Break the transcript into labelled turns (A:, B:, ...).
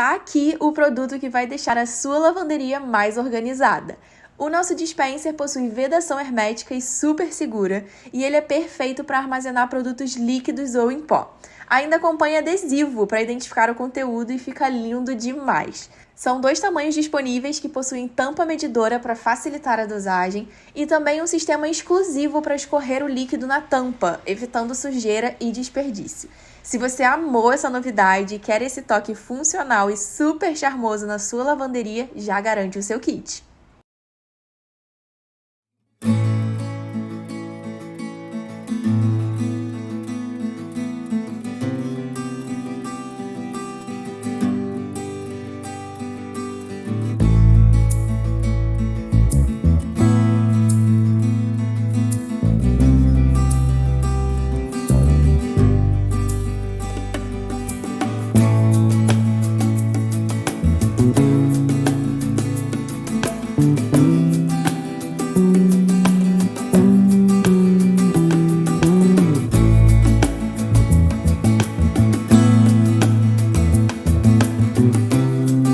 A: tá aqui o produto que vai deixar a sua lavanderia mais organizada. O nosso dispenser possui vedação hermética e super segura, e ele é perfeito para armazenar produtos líquidos ou em pó. Ainda acompanha adesivo para identificar o conteúdo e fica lindo demais. São 2 tamanhos disponíveis que possuem tampa medidora para facilitar a dosagem e também um sistema exclusivo para escorrer o líquido na tampa, evitando sujeira e desperdício. Se você amou essa novidade e quer esse toque funcional e super charmoso na sua lavanderia, já garante o seu kit.